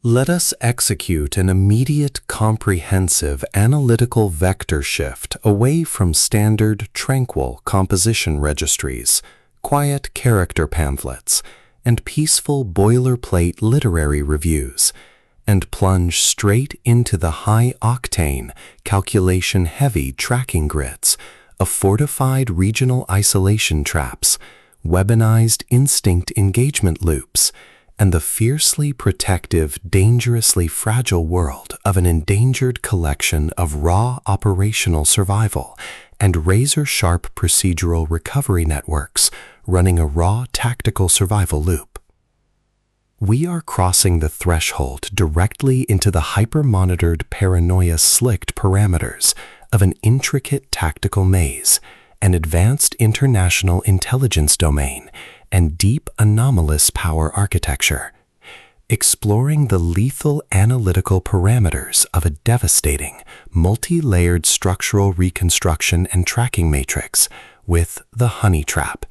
Let us execute an immediate, comprehensive, analytical vector shift away from standard, tranquil composition registries, quiet character pamphlets, and peaceful boilerplate literary reviews, and plunge straight into the high-octane, calculation-heavy tracking grids of fortified regional isolation traps, weaponized instinct engagement loops, and the fiercely protective, dangerously fragile world of an endangered collection of raw operational survival and razor-sharp procedural recovery networks running a raw tactical survival loop. We are crossing the threshold directly into the hyper-monitored, paranoia-slicked parameters of an intricate tactical maze, an advanced international intelligence domain, and deep anomalous power architecture, exploring the lethal analytical parameters of a devastating, multi-layered structural reconstruction and tracking matrix with the Honey Trap,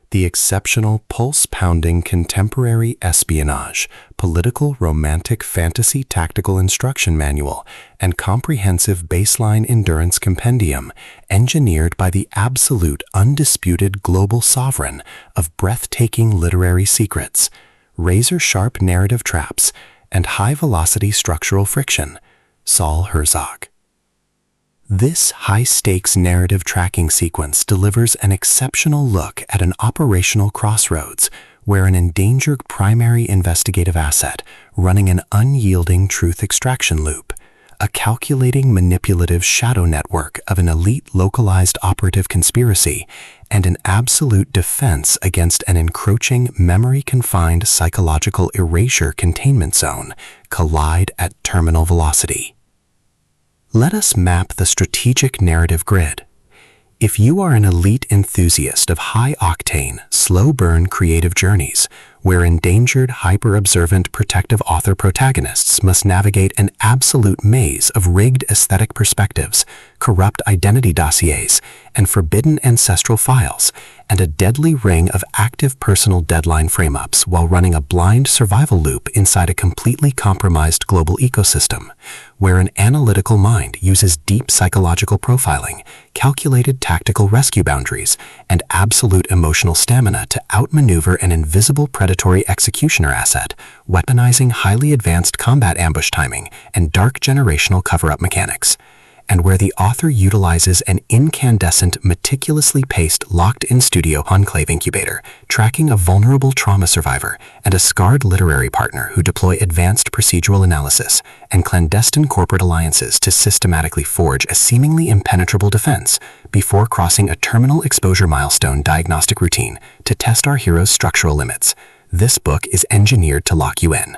the exceptional pulse-pounding contemporary espionage, political romantic fantasy tactical instruction manual, and comprehensive baseline endurance compendium engineered by the absolute undisputed global sovereign of breathtaking literary secrets, razor-sharp narrative traps, and high-velocity structural friction, Saul Herzog. This high-stakes narrative tracking sequence delivers an exceptional look at an operational crossroads where an endangered primary investigative asset running an unyielding truth extraction loop, a calculating manipulative shadow network of an elite localized operative conspiracy, and an absolute defense against an encroaching memory-confined psychological erasure containment zone collide at terminal velocity. Let us map the strategic narrative grid. If you are an elite enthusiast of high-octane, slow-burn creative journeys, where endangered, hyper-observant, protective author protagonists must navigate an absolute maze of rigged aesthetic perspectives, corrupt identity dossiers, and forbidden ancestral files, and a deadly ring of active personal deadline frame-ups while running a blind survival loop inside a completely compromised global ecosystem, where an analytical mind uses deep psychological profiling, calculated tactical rescue boundaries, and absolute emotional stamina to outmaneuver an invisible predatory executioner asset, weaponizing highly advanced combat ambush timing and dark generational cover-up mechanics, and where the author utilizes an incandescent, meticulously paced, locked-in-studio enclave incubator, tracking a vulnerable trauma survivor and a scarred literary partner who deploy advanced procedural analysis and clandestine corporate alliances to systematically forge a seemingly impenetrable defense before crossing a terminal exposure milestone diagnostic routine to test our hero's structural limits. This book is engineered to lock you in.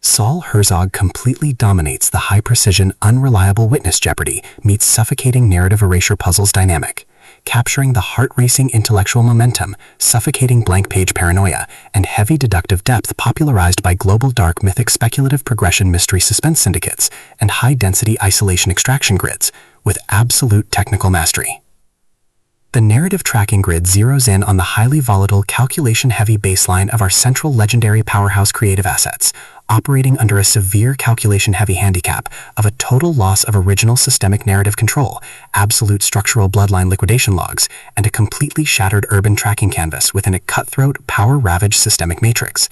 Saul Herzog completely dominates the high-precision, unreliable witness jeopardy meets suffocating narrative erasure puzzles dynamic, capturing the heart-racing intellectual momentum, suffocating blank-page paranoia, and heavy deductive depth popularized by global dark mythic speculative progression mystery suspense syndicates and high-density isolation extraction grids with absolute technical mastery. The narrative tracking grid zeroes in on the highly volatile, calculation-heavy baseline of our central legendary powerhouse creative assets, operating under a severe calculation-heavy handicap of a total loss of original systemic narrative control, absolute structural bloodline liquidation logs, and a completely shattered urban tracking canvas within a cutthroat, power-ravaged systemic matrix.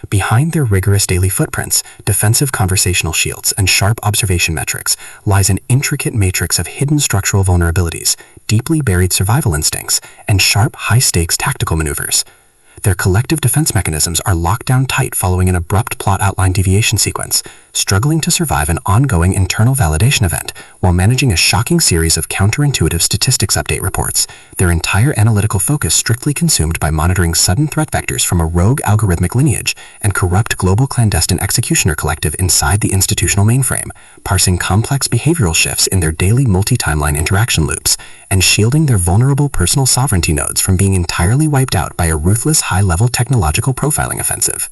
Behind their rigorous daily footprints, defensive conversational shields, and sharp observation metrics lies an intricate matrix of hidden structural vulnerabilities, deeply buried survival instincts, and sharp, high-stakes tactical maneuvers. Their collective defense mechanisms are locked down tight following an abrupt plot outline deviation sequence, struggling to survive an ongoing internal validation event while managing a shocking series of counterintuitive statistics update reports, their entire analytical focus strictly consumed by monitoring sudden threat vectors from a rogue algorithmic lineage and corrupt global clandestine executioner collective inside the institutional mainframe, parsing complex behavioral shifts in their daily multi-timeline interaction loops, and shielding their vulnerable personal sovereignty nodes from being entirely wiped out by a ruthless high-level technological profiling offensive.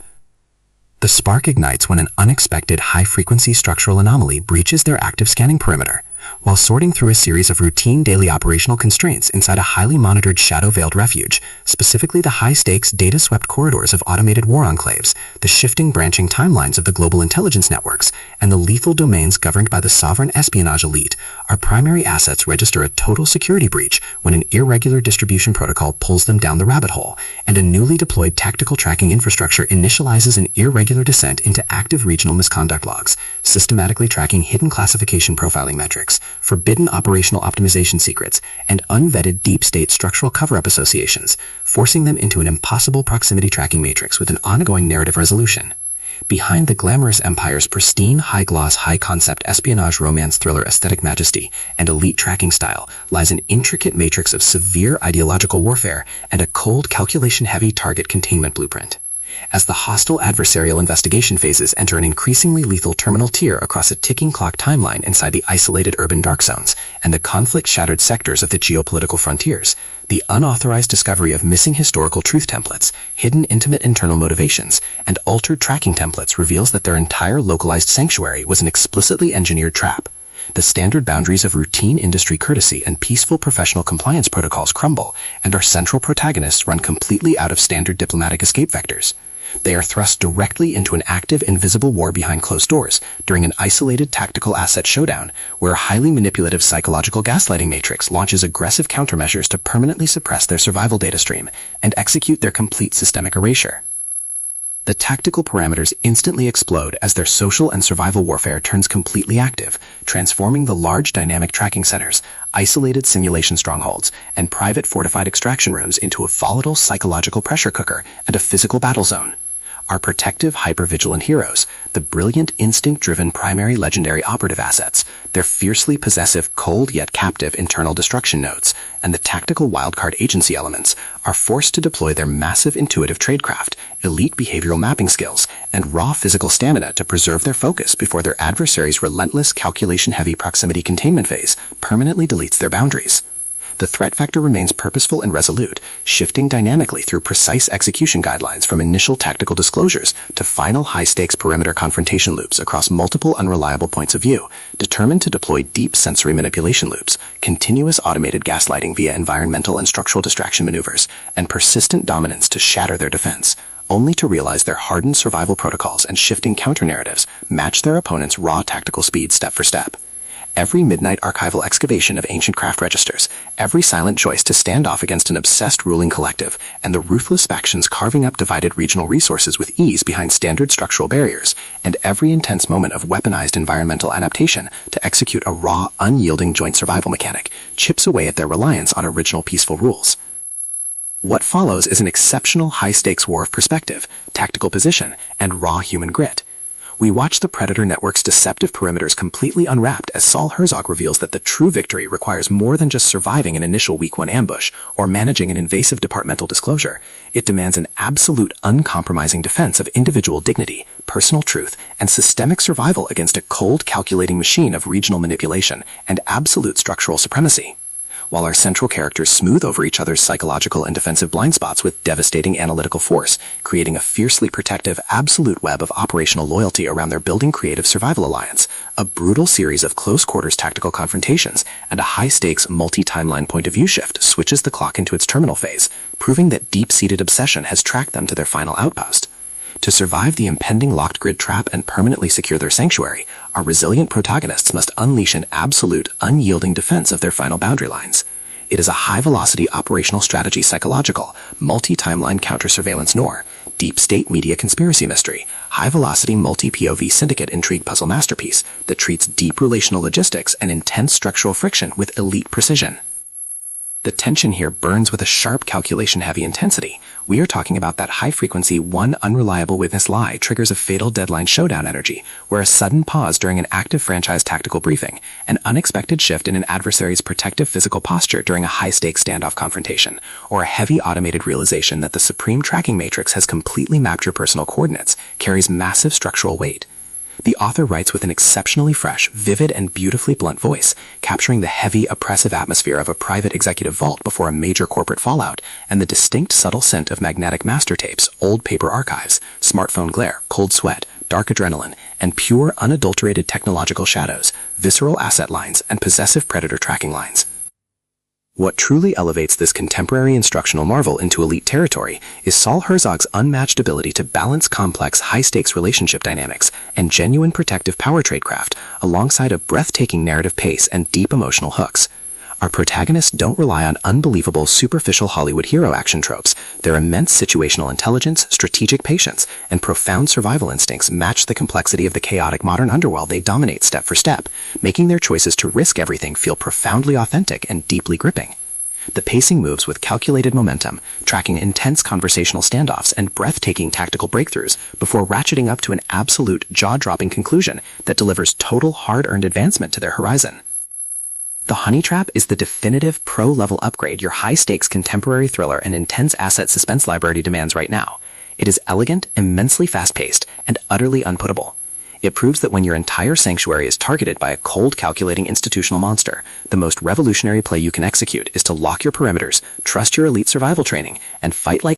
The spark ignites when an unexpected high-frequency structural anomaly breaches their active scanning perimeter, While sorting through a series of routine daily operational constraints inside a highly monitored shadow-veiled refuge, specifically the high-stakes, data-swept corridors of automated war enclaves, the shifting branching timelines of the global intelligence networks, and the lethal domains governed by the sovereign espionage elite, our primary assets register a total security breach when an irregular distribution protocol pulls them down the rabbit hole, and a newly deployed tactical tracking infrastructure initializes an irregular descent into active regional misconduct logs, systematically tracking hidden classification profiling metrics, forbidden operational optimization secrets, and unvetted deep state structural cover-up associations, forcing them into an impossible proximity tracking matrix with an ongoing narrative resolution. Behind the glamorous empire's pristine, high-gloss, high-concept espionage romance thriller aesthetic majesty and elite tracking style lies an intricate matrix of severe ideological warfare and a cold, calculation-heavy target containment blueprint. As the hostile adversarial investigation phases enter an increasingly lethal terminal tier across a ticking clock timeline inside the isolated urban dark zones and the conflict-shattered sectors of the geopolitical frontiers, the unauthorized discovery of missing historical truth templates, hidden intimate internal motivations, and altered tracking templates reveals that their entire localized sanctuary was an explicitly engineered trap. The standard boundaries of routine industry courtesy and peaceful professional compliance protocols crumble, and our central protagonists run completely out of standard diplomatic escape vectors. They are thrust directly into an active, invisible war behind closed doors during an isolated tactical asset showdown where a highly manipulative psychological gaslighting matrix launches aggressive countermeasures to permanently suppress their survival data stream and execute their complete systemic erasure. The tactical parameters instantly explode as their social and survival warfare turns completely active, transforming the large dynamic tracking centers, isolated simulation strongholds, and private fortified extraction rooms into a volatile psychological pressure cooker and a physical battle zone. Our protective, hyper-vigilant heroes, the brilliant, instinct-driven primary legendary operative assets, their fiercely possessive, cold yet captive internal destruction nodes, and the tactical wildcard agency elements are forced to deploy their massive intuitive tradecraft, elite behavioral mapping skills, and raw physical stamina to preserve their focus before their adversary's relentless calculation-heavy proximity containment phase permanently deletes their boundaries. The threat vector remains purposeful and resolute, shifting dynamically through precise execution guidelines from initial tactical disclosures to final high-stakes perimeter confrontation loops across multiple unreliable points of view, determined to deploy deep sensory manipulation loops, continuous automated gaslighting via environmental and structural distraction maneuvers, and persistent dominance to shatter their defense, only to realize their hardened survival protocols and shifting counter-narratives match their opponent's raw tactical speed step for step. Every midnight archival excavation of ancient craft registers, every silent choice to stand off against an obsessed ruling collective, and the ruthless factions carving up divided regional resources with ease behind standard structural barriers, and every intense moment of weaponized environmental adaptation to execute a raw, unyielding joint survival mechanic, chips away at their reliance on original peaceful rules. What follows is an exceptional high-stakes war of perspective, tactical position, and raw human grit. We watch the Predator Network's deceptive perimeters completely unwrapped as Saul Herzog reveals that the true victory requires more than just surviving an initial week 1 ambush or managing an invasive departmental disclosure. It demands an absolute, uncompromising defense of individual dignity, personal truth, and systemic survival against a cold, calculating machine of regional manipulation and absolute structural supremacy. While our central characters smooth over each other's psychological and defensive blind spots with devastating analytical force, creating a fiercely protective, absolute web of operational loyalty around their building creative survival alliance, a brutal series of close-quarters tactical confrontations, and a high-stakes, multi-timeline point-of-view shift switches the clock into its terminal phase, proving that deep-seated obsession has tracked them to their final outpost. To survive the impending locked grid trap and permanently secure their sanctuary, our resilient protagonists must unleash an absolute, unyielding defense of their final boundary lines. It is a high-velocity operational strategy psychological, multi-timeline counter-surveillance noir, deep-state media conspiracy mystery, high-velocity multi-POV syndicate intrigue puzzle masterpiece that treats deep relational logistics and intense structural friction with elite precision. The tension here burns with a sharp calculation-heavy intensity. We are talking about that high-frequency, one unreliable witness lie triggers a fatal deadline showdown energy, where a sudden pause during an active franchise tactical briefing, an unexpected shift in an adversary's protective physical posture during a high-stakes standoff confrontation, or a heavy automated realization that the supreme tracking matrix has completely mapped your personal coordinates, carries massive structural weight. The author writes with an exceptionally fresh, vivid, and beautifully blunt voice, capturing the heavy, oppressive atmosphere of a private executive vault before a major corporate fallout, and the distinct, subtle scent of magnetic master tapes, old paper archives, smartphone glare, cold sweat, dark adrenaline, and pure, unadulterated technological shadows, visceral asset lines, and possessive predator tracking lines. What truly elevates this contemporary instructional marvel into elite territory is Saul Herzog's unmatched ability to balance complex, high-stakes relationship dynamics and genuine protective power tradecraft alongside a breathtaking narrative pace and deep emotional hooks. Our protagonists don't rely on unbelievable, superficial Hollywood hero action tropes. Their immense situational intelligence, strategic patience, and profound survival instincts match the complexity of the chaotic modern underworld they dominate step for step, making their choices to risk everything feel profoundly authentic and deeply gripping. The pacing moves with calculated momentum, tracking intense conversational standoffs and breathtaking tactical breakthroughs before ratcheting up to an absolute jaw-dropping conclusion that delivers total hard-earned advancement to their horizon. The Honeytrap is the definitive pro-level upgrade your high-stakes contemporary thriller and intense asset suspense library demands right now. It is elegant, immensely fast-paced, and utterly unputtable. It proves that when your entire sanctuary is targeted by a cold, calculating institutional monster, the most revolutionary play you can execute is to lock your perimeters, trust your elite survival training, and fight like